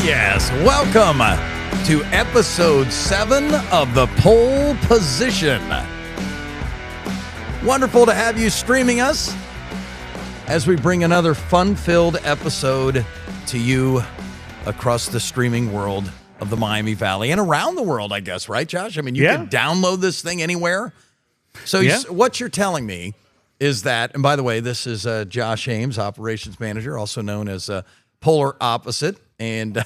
Yes, welcome to episode 7 of the Pohl Position. Wonderful to have you streaming us as we bring another fun-filled episode to you across the streaming world of the Miami Valley and around the world, I guess, right, Josh? I mean, you can download this thing anywhere. So what you're telling me is that, and by the way, this is Josh Ames, operations manager, also known as Polar Opposite, and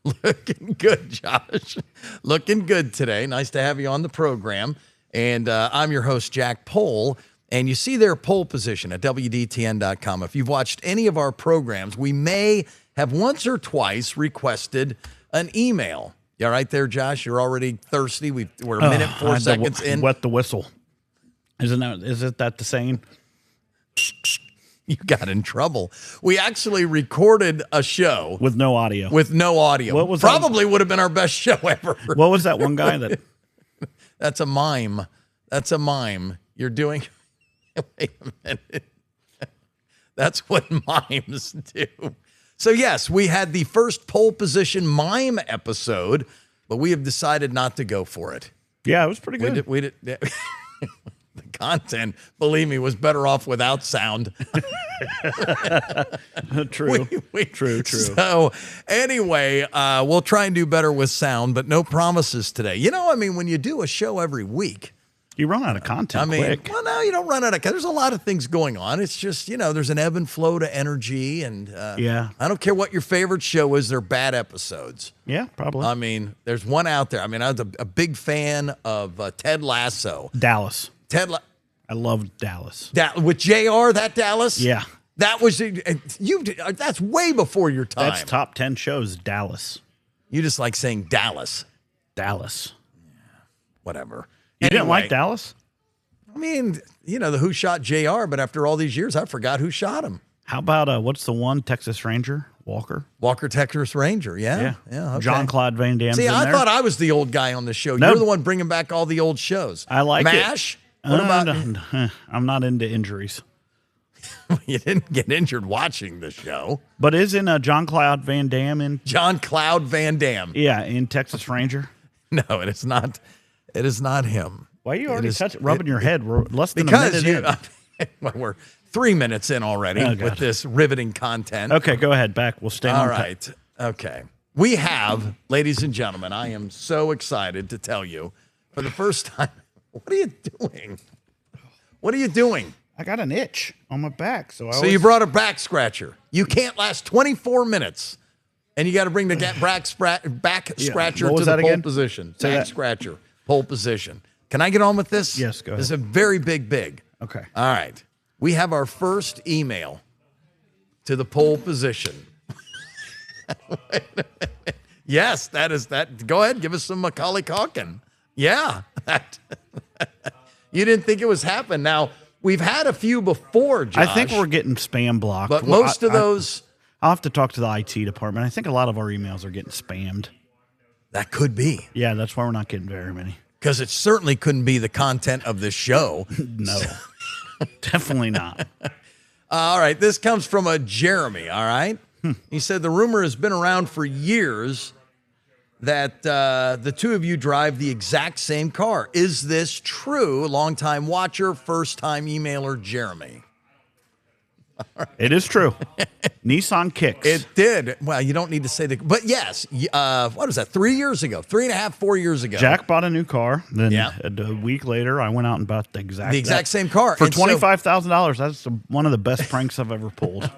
looking good, Josh. Looking good today. Nice to have you on the program. And I'm your host, Jack Pohl. And you see their Pohl Position at WDTN.com. If you've watched any of our programs, we may have once or twice requested an email. You all right there, Josh? You're already thirsty. We're a minute, 4 seconds in. Wet the whistle. Isn't that the saying? You got in trouble. We actually recorded a show with no audio. What was probably would have been our best show ever. What was that one guy that? That's a mime. You're doing. Wait a minute. That's what mimes do. So yes, we had the first Pohl Position mime episode, but we have decided not to go for it. Yeah, it was pretty good. We did. The content, believe me, was better off without sound. True. True. So anyway, we'll try and do better with sound, but no promises today. You know, I mean, when you do a show every week, you run out of content quick. Well, no, you don't run out of content. There's a lot of things going on. It's just, there's an ebb and flow to energy. And I don't care what your favorite show is. They're bad episodes. Yeah, probably. I mean, there's one out there. I mean, I was a big fan of Ted Lasso. Dallas. I love Dallas. With JR, that Dallas? Yeah. That was, that's way before your time. That's top 10 shows, Dallas. You just like saying Dallas. Dallas. Yeah, whatever. You didn't like Dallas? I mean, the Who Shot JR, but after all these years, I forgot who shot him. How about, what's the one, Texas Ranger? Walker, Texas Ranger, yeah. Okay. Jean-Claude Van Damme. See, I thought I was the old guy on the show. No. You're the one bringing back all the old shows. I like MASH? What about? I'm not into injuries. You didn't get injured watching the show. But isn't Jean-Claude Van Damme in? Jean-Claude Van Damme. Yeah, in Texas Ranger. No, it is not. It is not him. Why are you already rubbing your head? We're less than a minute in. Well, we're 3 minutes in already with this riveting content. Okay, go ahead. Back. We'll stay on. All right. Okay. We have, ladies and gentlemen, I am so excited to tell you for the first time. What are you doing? What are you doing? I got an itch on my back. So you brought a back scratcher. You can't last 24 minutes. And you got to bring the back scratcher to the Pohl Position. Back scratcher. Pohl Position. Can I get on with this? Yes, go ahead. This is a very big. Okay. All right. We have our first email to the Pohl Position. Yes, that is that. Go ahead. Give us some Macaulay Culkin. Yeah. You didn't think it was happening. Now, we've had a few before, Josh. I think we're getting spam blocked. But most of those... I'll have to talk to the IT department. I think a lot of our emails are getting spammed. That could be. Yeah, that's why we're not getting very many. Because it certainly couldn't be the content of this show. No, definitely not. All right, this comes from a Jeremy, all right? He said, the rumor has been around for years that the two of you drive the exact same car. Is this true? Longtime watcher, first-time emailer, Jeremy. Right. It is true. Nissan Kicks. It did. Well, you don't need to say but yes. What was that? 3 years ago, 3.5, 4 years ago. Jack bought a new car. Then a week later, I went out and bought the exact same car for $25,000. That's one of the best pranks I've ever pulled.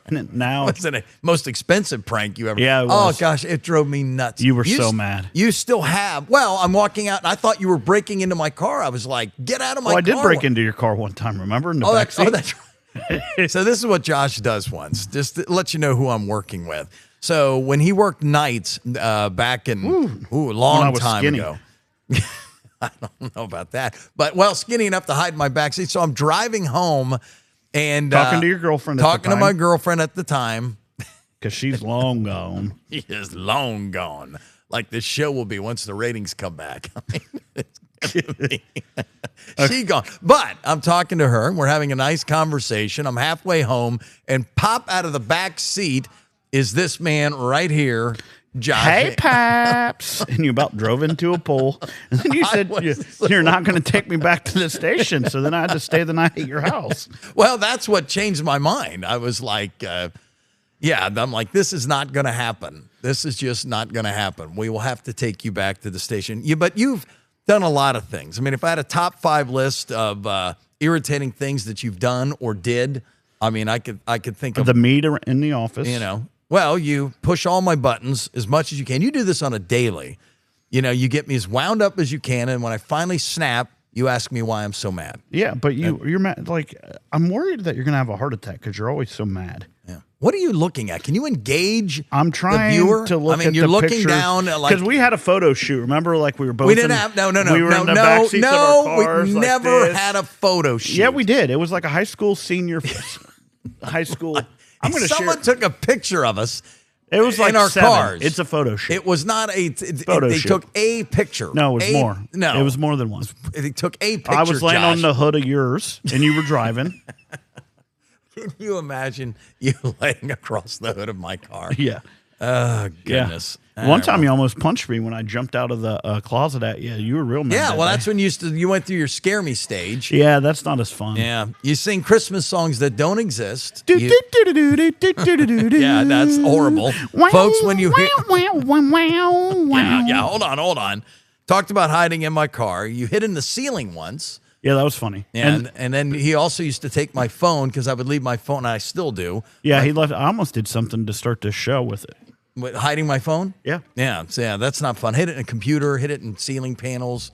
Now it's the most expensive prank you ever. Yeah. It was. Oh gosh, it drove me nuts. You were so mad. You still have. Well, I'm walking out, and I thought you were breaking into my car. I was like, "Get out of my car!" I did break into your car one time. Remember? In the back seat? That's right. So this is what Josh does once, just to let you know who I'm working with. So when he worked nights back in a long time ago. I don't know about that. But, skinny enough to hide in my backseat. So I'm driving home and talking to your girlfriend to my girlfriend at the time. Because she's long gone. She is long gone. Like this show will be once the ratings come back. I mean, it's She gone. But I'm talking to her. We're having a nice conversation. I'm halfway home and pop out of the back seat is this man right here, Josh. Hey, Paps. And you about drove into a pole. And then you said, you're not going to take me back to the station. So then I had to stay the night at your house. Well, that's what changed my mind. I was like, I'm like, this is not going to happen. This is just not going to happen. We will have to take you back to the station. But you've done a lot of things. I mean, if I had a top 5 list of irritating things that you've done or did, I mean, I could think of the meat in the office. Well, you push all my buttons as much as you can. You do this on a daily. You get me as wound up as you can, and when I finally snap, you ask me why I'm so mad. Yeah, but you're mad. Like, I'm worried that you're going to have a heart attack because you're always so mad. Yeah. What are you looking at? Can you engage I'm trying the viewer? to look at you're the looking pictures, down because we had a photo shoot. Remember, like we were both. We didn't have no. We were in the back seats of our cars. We never had a photo shoot. Yeah, we did. It was like a high school senior, high school. Someone took a picture of us. It was like in our 7. cars. It's a photo shoot. It was not a photo they shoot. took a picture. No, it was more. No, it was more than one. They took a picture. I was laying Josh. on the hood of yours, and you were driving. Can you imagine you laying across the hood of my car? Yeah. Oh, goodness. Yeah. One time you almost punched me when I jumped out of the closet at you. You were real mad. Yeah, well, that's when you went through your scare me stage. Yeah, that's not as fun. Yeah. You sing Christmas songs that don't exist. Yeah, that's horrible. Folks, when you hear... Yeah, hold on. Talked about hiding in my car. You hid in the ceiling once. Yeah, that was funny. And then he also used to take my phone because I would leave my phone, and I still do. Yeah, he left. I almost did something to start this show with it. What, hiding my phone? Yeah. Yeah, that's not fun. Hid it in a computer, hid it in ceiling panels,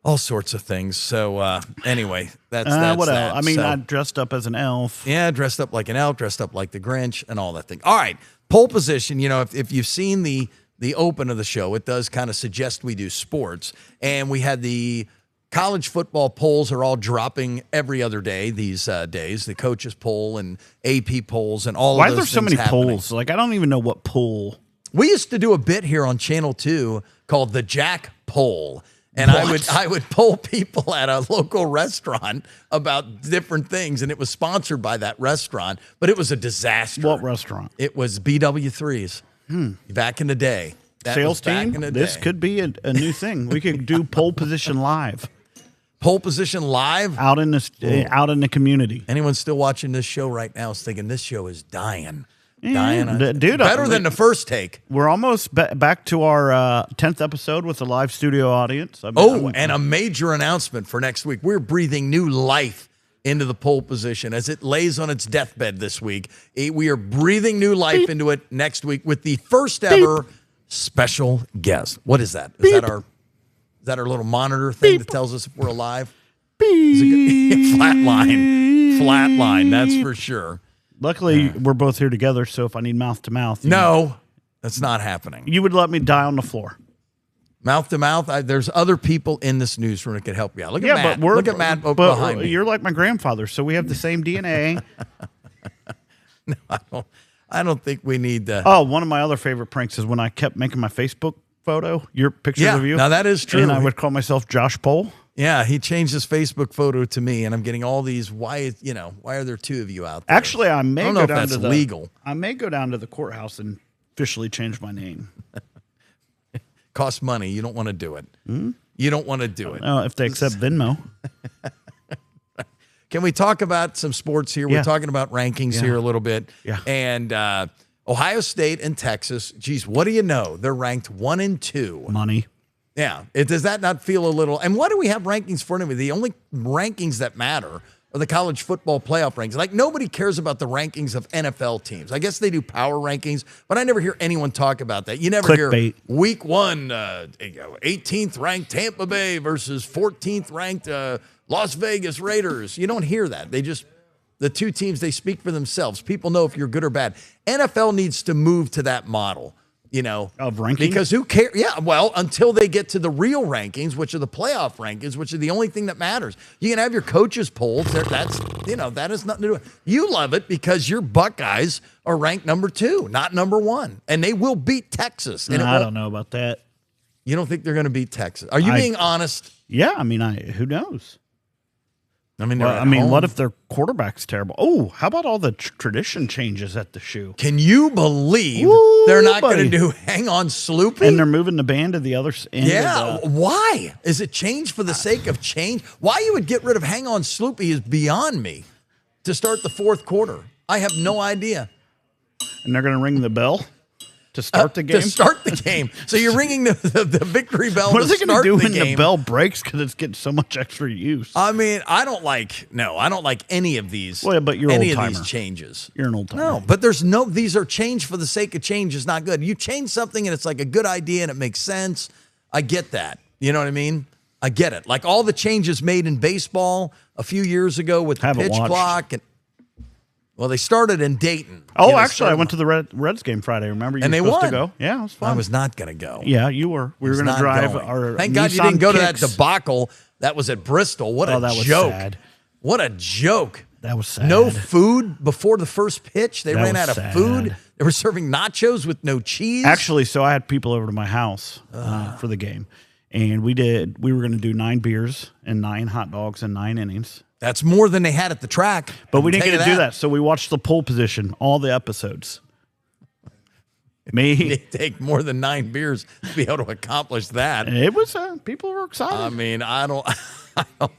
all sorts of things. So anyway, that's what that. else? I mean, I dressed up as an elf. Yeah, dressed up like an elf, dressed up like the Grinch, and all that thing. All right, Pohl Position. If you've seen the open of the show, it does kind of suggest we do sports, and we had the college football polls are all dropping every other day these days. The coaches poll and AP polls and all Why of those are there so many polls? Like, I don't even know what poll. We used to do a bit here on Channel 2 called the Jack Poll. And I would poll people at a local restaurant about different things, and it was sponsored by that restaurant, but it was a disaster. What restaurant? It was BW3's back in the day. Sales team? This could be a new thing. We could do Pohl Position live. Pohl Position live? Out in the community. Anyone still watching this show right now is thinking this show is dying. Dude, better than the first take. We're almost back to our 10th episode with a live studio audience. And a major announcement for next week. We're breathing new life into the Pohl Position as it lays on its deathbed this week. We are breathing new life into it next week with the first ever special guest. What is that? Is that our little monitor thing that tells us if we're alive? Flatline, that's for sure. Luckily, we're both here together, so if I need mouth to mouth. No, that's not happening. You would let me die on the floor. Mouth to mouth, there's other people in this newsroom that could help you out. Look at Matt. Look at Matt behind me. You're like my grandfather, so we have the same DNA. No, I don't think we need to. Oh, one of my other favorite pranks is when I kept making my Facebook photo, your pictures of you. Now that is true. And I would call myself Josh Pohl. Yeah, he changed his Facebook photo to me, and I'm getting all these. Why are there two of you out there? Actually, I don't know if that's legal. I may go down to the courthouse and officially change my name. Costs money. You don't want to do it. You don't want to do it. If they accept Venmo. Can we talk about some sports here? We're talking about rankings here a little bit. Yeah. And Ohio State and Texas, geez, what do you know? They're ranked 1 and 2. Money. Yeah. Does that not feel a little? And what do we have rankings for anyway? The only rankings that matter are the college football playoff rankings. Like, nobody cares about the rankings of NFL teams. I guess they do power rankings, but I never hear anyone talk about that. You never hear week 1, 18th ranked Tampa Bay versus 14th ranked Las Vegas Raiders. You don't hear that. The two teams, they speak for themselves. People know if you're good or bad. NFL needs to move to that model, of ranking. Because who cares? Yeah, well, until they get to the real rankings, which are the playoff rankings, which are the only thing that matters. You can have your coaches polls. That has nothing to do with it. You love it because your Buckeyes are ranked number 2, not number 1. And they will beat Texas. And I don't know about that. You don't think they're going to beat Texas? Are you being honest? Yeah, I mean, who knows? I mean, what if their quarterback's terrible? Oh, how about all the tradition changes at the shoe? Can you believe they're not going to do Hang On Sloopy? And they're moving the band to the other end. Yeah, why? Is it change for the sake of change? Why you would get rid of Hang On Sloopy is beyond me to start the fourth quarter. I have no idea. And they're going to ring the bell to start the game? To start the game. So you're ringing the victory bell what to are they going to do when the the bell breaks because it's getting so much extra use? I mean, I don't like any of these. Well, but you're any old-timer. of these changes. You're an old timer. No, but these are change for the sake of change is not good. You change something and it's like a good idea and it makes sense. I get that. You know what I mean? I get it. Like all the changes made in baseball a few years ago with the pitch clock and well, they started in Dayton. Oh, actually, I went to the Reds game Friday. Remember, you and were they supposed won. to go. Yeah, it was fun. I was not going to go. Yeah, you were. We were going to drive our. Thank God you didn't go to that debacle. That was at Bristol. What a joke! Sad. What a joke! That was sad. No food before the first pitch. They ran out of sad. food. They were serving nachos with no cheese. Actually, so I had people over to my house for the game, and we were going to do 9 beers and 9 hot dogs and 9 innings. That's more than they had at the track. But we didn't get to do that, so we watched the Pohl Position, all the episodes. It take more than 9 beers to be able to accomplish that. It was people were excited. I mean, I don't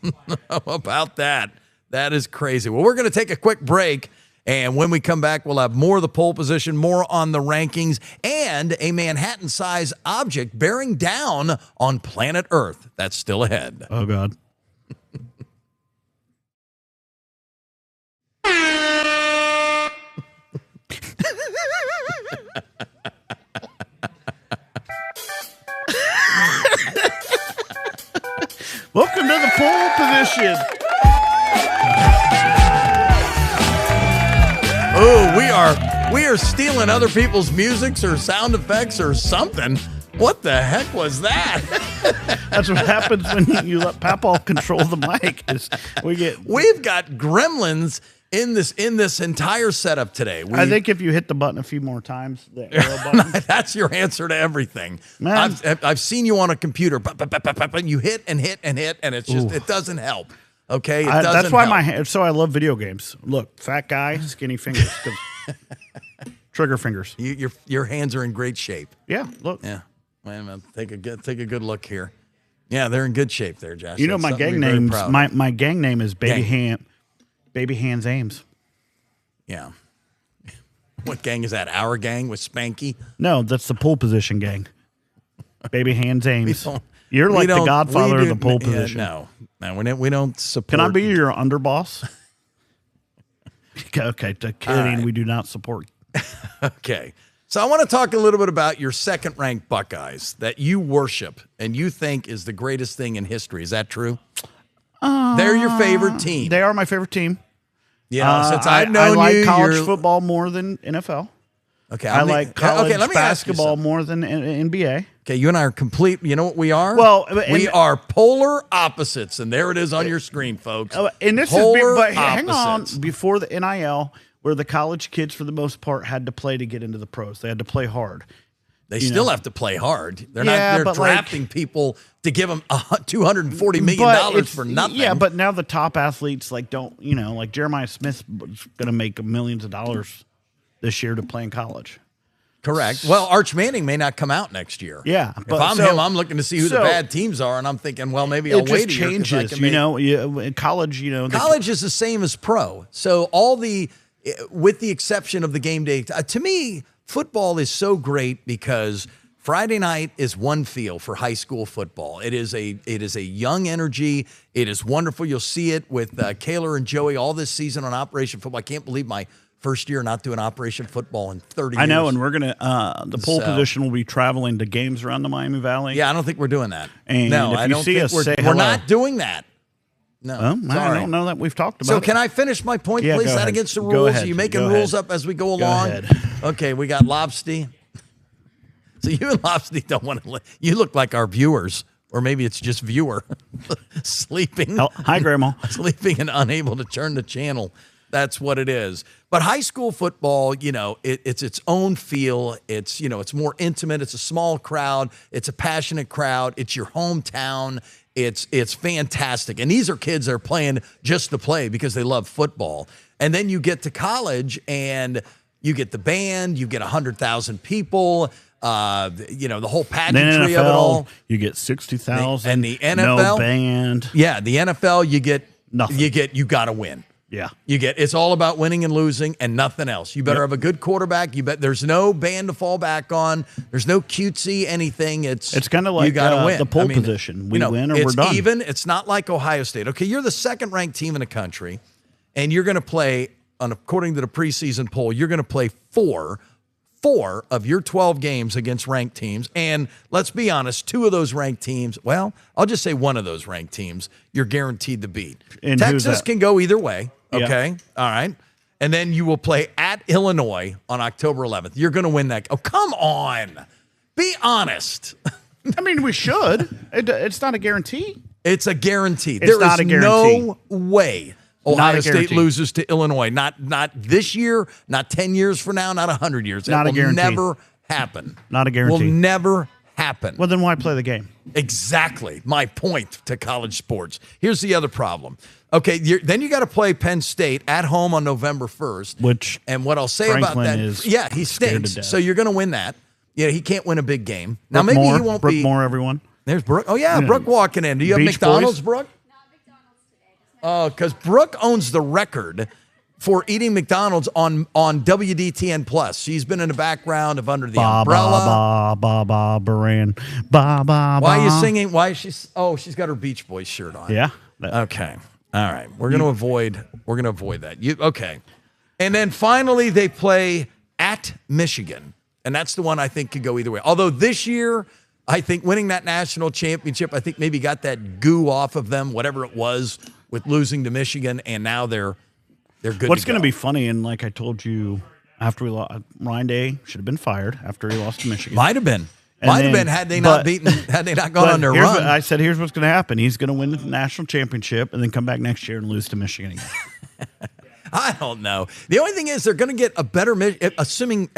know about that. That is crazy. Well, we're going to take a quick break, and when we come back, we'll have more of the Pohl Position, more on the rankings, and a Manhattan-sized object bearing down on planet Earth. That's still ahead. Oh, God. Welcome to the Pohl Position. Oh, we are stealing other people's musics or sound effects or something. What the heck was that? That's what happens when you let Papal control the mic. We've got gremlins in this entire setup today. I think if you hit the button a few more times, the arrow button. That's your answer to everything. Man. I've seen you on a computer, and you hit and hit and hit, and it's just it doesn't help. Okay, that's why so I love video games. Look, fat guy, skinny fingers, trigger fingers. Your hands are in great shape. Yeah, look. Yeah, wait a minute. Take a good look here. Yeah, they're in good shape there, Josh. You know my gang name. My gang name is Baby Hands Ames. Yeah. What gang is that? Our gang with Spanky? No, that's the Pohl Position gang. Baby Hands Ames. You're like the godfather of the Pohl Position. No, we don't support. Can I be your underboss? Okay, kidding. Right. We do not support. Okay. So I want to talk a little bit about your second-ranked Buckeyes that you worship and you think is the greatest thing in history. Is that true? They're your favorite team. They are my favorite team. Yeah, since I've known you, I like college football more than NFL. Okay, I like college basketball more than NBA. Okay, you and I are complete. You know what we are? Well, we are polar opposites, and there it is on your screen, folks. And this polar hang on, opposites. before the NIL, where the college kids for the most part had to play to get into the pros, they had to play hard. They still have to play hard. They're drafting people to give them $240 million for nothing. Yeah, but now the top athletes don't, like Jeremiah Smith's going to make millions of dollars this year to play in college. Correct. Well, Arch Manning may not come out next year. Yeah. If I'm him, I'm looking to see who the bad teams are, and I'm thinking, well, maybe I'll wait a year. It just changes, in college, College is the same as pro. So with the exception of the game day, to me, football is so great because Friday night is one feel for high school football. It is a young energy. It is wonderful. You'll see it with Kaler and Joey all this season on Operation Football. I can't believe my first year not doing Operation Football in 30 years. I know, and we're going to the Pohl Position will be traveling to games around the Miami Valley. Yeah, I don't think we're doing that. And no, if I you don't see think us, we're say we're hello. not doing that. No, I don't know that we've talked about So it. can I finish my point, Yeah, please? go Is that ahead. against the Go rules? ahead. Are you making Go rules ahead. up as we go Go along? ahead. Okay, we got Lobsty. So you and Lobsty don't want to. You look like our viewers, or maybe it's just viewer sleeping. Hi, Grandma. Sleeping and unable to turn the channel. That's what it is. But high school football, it's its own feel. It's, it's more intimate. It's a small crowd. It's a passionate crowd. It's your hometown. It's fantastic. And these are kids that are playing just to play because they love football. And then you get to college and you get the band, you get 100,000 people, the whole pageantry of it all. You get 60,000. And the NFL, no band. Yeah, the NFL, you get nothing. You got to win. Yeah. It's all about winning and losing and nothing else. You better have a good quarterback. There's no band to fall back on. There's no cutesy anything. It's kind of like you gotta win. the pole position. We win or we're done. It's even. It's not like Ohio State. Okay, you're the second ranked team in the country, and you're going to play, according to the preseason poll, you're going to play four of your 12 games against ranked teams. And let's be honest, two of those ranked teams, well, I'll just say one of those ranked teams, you're guaranteed to beat. And Texas can go either way. Okay. Yeah. All right. And then you will play at Illinois on October 11th. You're going to win that. Oh, come on. Be honest. I mean, we should. It's not a guarantee. It's a guarantee. It's there not is a guarantee. no way Ohio State loses to Illinois. Not this year, not 10 years from now, not 100 years. Not a guarantee. Will never happen. Not a guarantee. Will never happen. Well, then why play the game? Exactly. My point to college sports. Here's the other problem. Okay, then you got to play Penn State at home on November 1st. And what I'll say Franklin about that, is he stinks. So you're going to win that. Yeah, he can't win a big game. Now Brooke maybe Moore, he won't Brooke be. Moore, everyone. There's Brooke. Oh yeah, Brooke walking in. Do you have Beach McDonald's, Boys? Brooke? Not McDonald's today. Oh, because Brooke owns the record for eating McDonald's on WDTN Plus. She's been in the background of Under the Umbrella. Baran. Why are you singing? Why is she? Oh, she's got her Beach Boys shirt on. Yeah. Okay. All right. We're gonna avoid that. Okay. And then finally they play at Michigan. And that's the one I think could go either way. Although this year, I think winning that national championship, I think maybe got that goo off of them, whatever it was, with losing to Michigan, and now they're good. What's going to be funny, and like I told you, after we lost, Ryan Day should have been fired after he lost to Michigan. Might have been had they not gone on their run. I said, here's what's going to happen. He's going to win the national championship and then come back next year and lose to Michigan again. I don't know. The only thing is they're going to get a better, assuming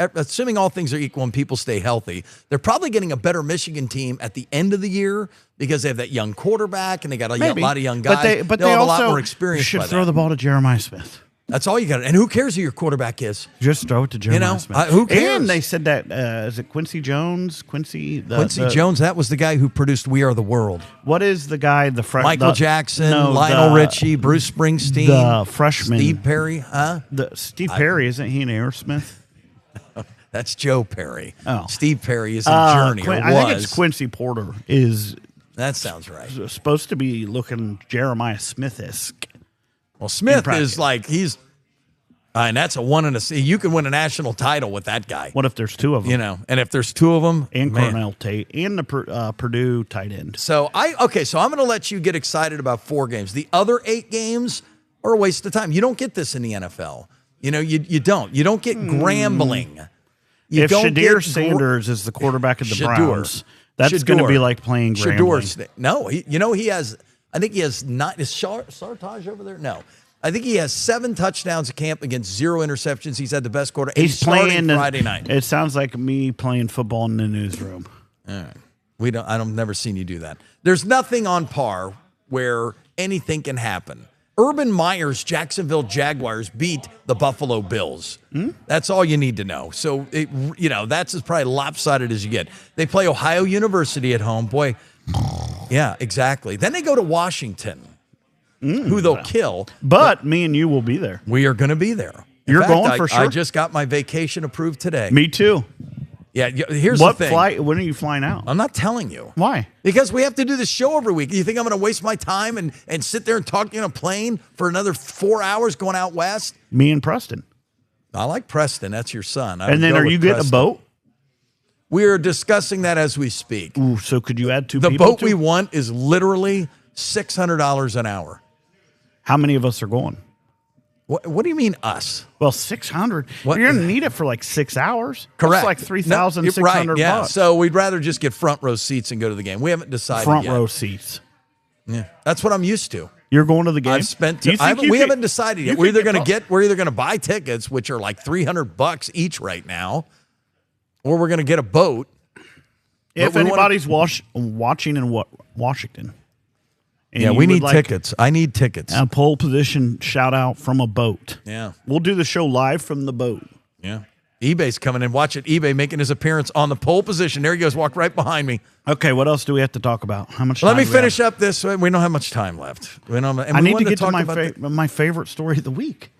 all things are equal and people stay healthy, they're probably getting a better Michigan team at the end of the year because they have that young quarterback and they got a lot of young guys. But they'll they have also a lot more experience. Should throw the ball to Jeremiah Smith. That's all you got. And who cares who your quarterback is? Just throw it to Jeremiah Smith. Who cares? And they said that, is it Quincy Jones? Quincy Jones, that was the guy who produced We Are the World. What is the guy, Michael Jackson, Lionel Richie, Bruce Springsteen. The freshman. Steve Perry, huh? Steve Perry, isn't he an Aerosmith? That's Joe Perry. Oh. Steve Perry is in Journey, I think it's Quincy Porter is. That sounds right. Supposed to be looking Jeremiah Smith-esque. Well, Smith is like, and that's a one in a C. You can win a national title with that guy. What if there's two of them? And if there's two of them, and Cornell Tate and the Purdue tight end. So I'm going to let you get excited about 4 games. The other 8 games are a waste of time. You don't get this in the NFL. You don't. You don't get grambling. If Shadir Sanders is the quarterback of the Browns, that's going to be like playing grambling. No, he has. I think he has not. Is Sartaj over there? No. I think he has 7 touchdowns a camp against 0 interceptions. He's had the best quarter. He's playing Friday night. It sounds like me playing football in the newsroom. All right. I've never seen you do that. There's nothing on par where anything can happen. Urban Meyer's Jacksonville Jaguars beat the Buffalo Bills. That's all you need to know. So, that's as probably lopsided as you get. They play Ohio University at home. Boy, yeah, exactly. Then they go to Washington, who they'll kill. But me and you will be there. We are going to be there. You're going for sure? I just got my vacation approved today. Me too. Yeah, here's the thing. When are you flying out? I'm not telling you. Why? Because we have to do this show every week. You think I'm going to waste my time and sit there and talk in a plane for another 4 hours going out west? Me and Preston. I like Preston. That's your son. And then are you getting a boat? We're discussing that as we speak. Ooh, so could you add 2 people? The boat we want is literally $600 an hour. How many of us are going? What do you mean us? Well, 600. You're going to need it for like 6 hours. Correct. That's like 3,600 yeah. bucks. So we'd rather just get front row seats and go to the game. We haven't decided front yet. row seats. Yeah, that's what I'm used to. You're going to the game? I've spent. We haven't decided yet. We're either going to buy tickets, which are like $300 each right now, or we're going to get a boat. If anybody's watching in Washington. Yeah, we need tickets. I need tickets. A Pohl Position shout out from a boat. Yeah. We'll do the show live from the boat. Yeah. eBay's coming in. Watch it. eBay making his appearance on the Pohl Position. There he goes. Walk right behind me. Okay, what else do we have to talk about? How much time Let me finish up this. We don't have much time left. I need to get to my favorite story of the week.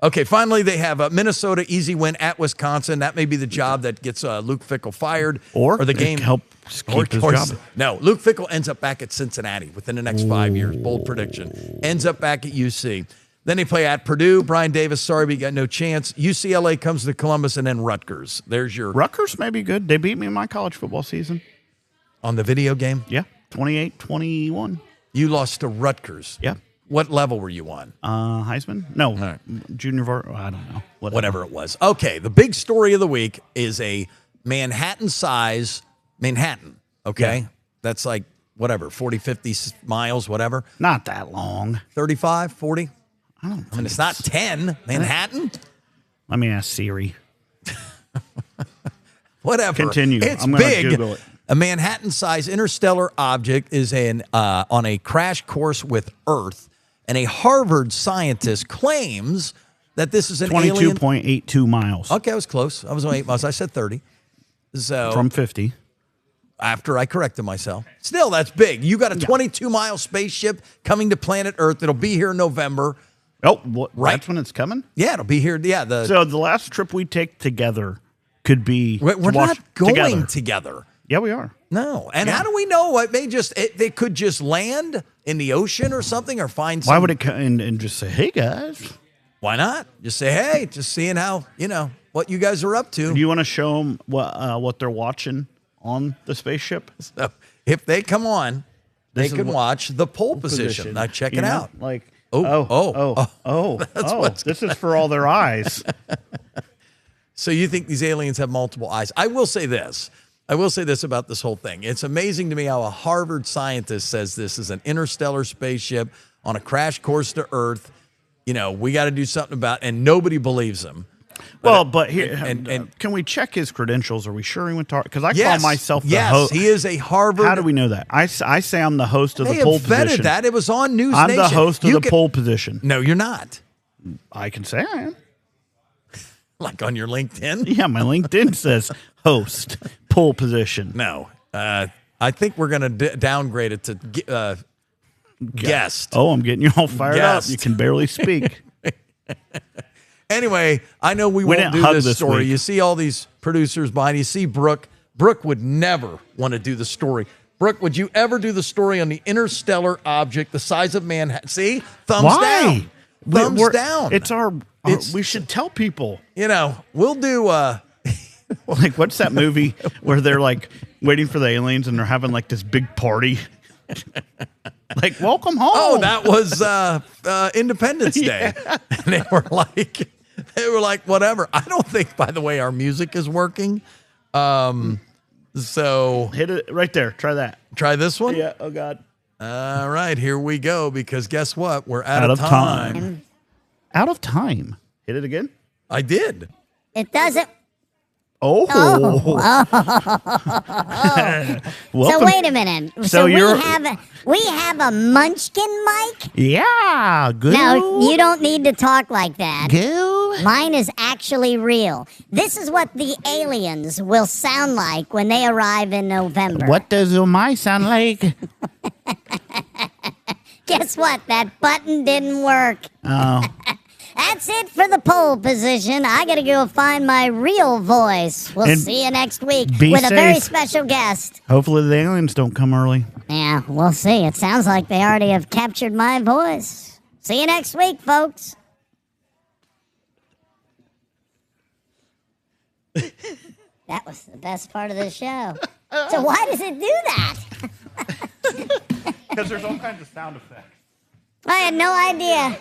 Okay, finally, they have Minnesota easy win at Wisconsin. That may be the job that gets Luke Fickell fired. Or the game helps keep his job. No, Luke Fickell ends up back at Cincinnati within the next 5 years. Bold prediction. Ends up back at UC. Then they play at Purdue. Brian Davis, sorry, but you got no chance. UCLA comes to Columbus, and then Rutgers. There's your... Rutgers may be good. They beat me in my college football season. On the video game? Yeah, 28-21. You lost to Rutgers. Yeah. What level were you on? Heisman? No, junior I don't know. Whatever it was. Okay, the big story of the week is a Manhattan, okay? Yeah. That's like, 40, 50 miles, whatever. Not that long. 35, 40? I mean, it's not 10. Manhattan? Let me ask Siri. Whatever. Continue. It's I'm big. Google it. A Manhattan-sized interstellar object is on a crash course with Earth, and a Harvard scientist claims that this is an 22.82 miles. Okay, I was close. I was on 8 miles. I said 30. So from 50. After I corrected myself. Still, that's big. You got a 22-mile spaceship coming to planet Earth. It'll be here in November. Oh, right. That's when it's coming? Yeah, it'll be here. Yeah. So the last trip we take together could be... We're not going together. Yeah, we are. No. And how do we know? It may they could just land in the ocean or something, or find Why would it come and just say, hey, guys? Why not? Just say, hey, just seeing how, what you guys are up to. Do you want to show them what they're watching on the spaceship? So if they come on, they can watch the Pohl Position. Now check it out. Like, this is for all their eyes. So you think these aliens have multiple eyes? I will say this about this whole thing. It's amazing to me how a Harvard scientist says this is an interstellar spaceship on a crash course to Earth. We got to do something about it, and nobody believes him. But here, and can we check his credentials? Are we sure he went to Harvard? Because I call myself the host. Yes, he is a Harvard. How do we know that? I say I'm the host of the Pohl Position. They vetted that. It was on News I'm Nation. the host of the Pohl Position. No, you're not. I can say I am. Like on your LinkedIn? Yeah, my LinkedIn says host, Pohl Position. No. I think we're going to downgrade it to guest. Oh, I'm getting you all fired up. You can barely speak. Anyway, I know we won't do this story. Week. You see all these producers behind you. You see Brooke. Brooke would never want to do the story. Brooke, would you ever do the story on the interstellar object the size of Manhattan? See? Thumbs down. Thumbs down. It's we should tell people. We'll do... like, what's that movie where they're, like, waiting for the aliens and they're having, like, this big party? Like, welcome home. Oh, that was Independence Day. And they were like, whatever. I don't think, by the way, our music is working. So hit it right there. Try that. Try this one? Yeah. Oh, God. All right, here we go. Because guess what? We're out of time. Out of time. Hit it again. I did. It doesn't. Oh. So wait a minute. So we have a Munchkin mic? Yeah. Good. No, you don't need to talk like that. Go. Mine is actually real. This is what the aliens will sound like when they arrive in November. What does my sound like? Guess what? That button didn't work. Oh. That's it for the Pohl Position. I got to go find my real voice. We'll see you next week with a very special guest. Hopefully the aliens don't come early. Yeah, we'll see. It sounds like they already have captured my voice. See you next week, folks. That was the best part of the show. So why does it do that? Because there's all kinds of sound effects. I had no idea,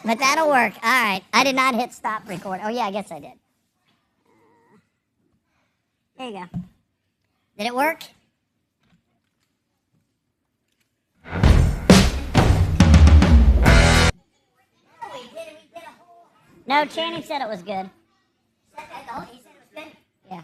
but that'll work. All right. I did not hit stop record. Oh, yeah, I guess I did. There you go. Did it work? No, Channing said it was good. He said it was good? Yeah.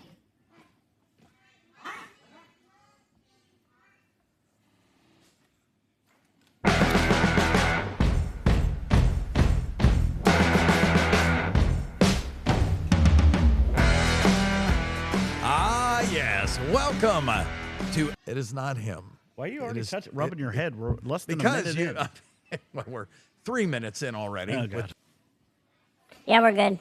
Yes, welcome to It Is Not Him. Why are you already rubbing your head? We're less than because a minute in. well, we're 3 minutes in already. Oh, God. Yeah, we're good.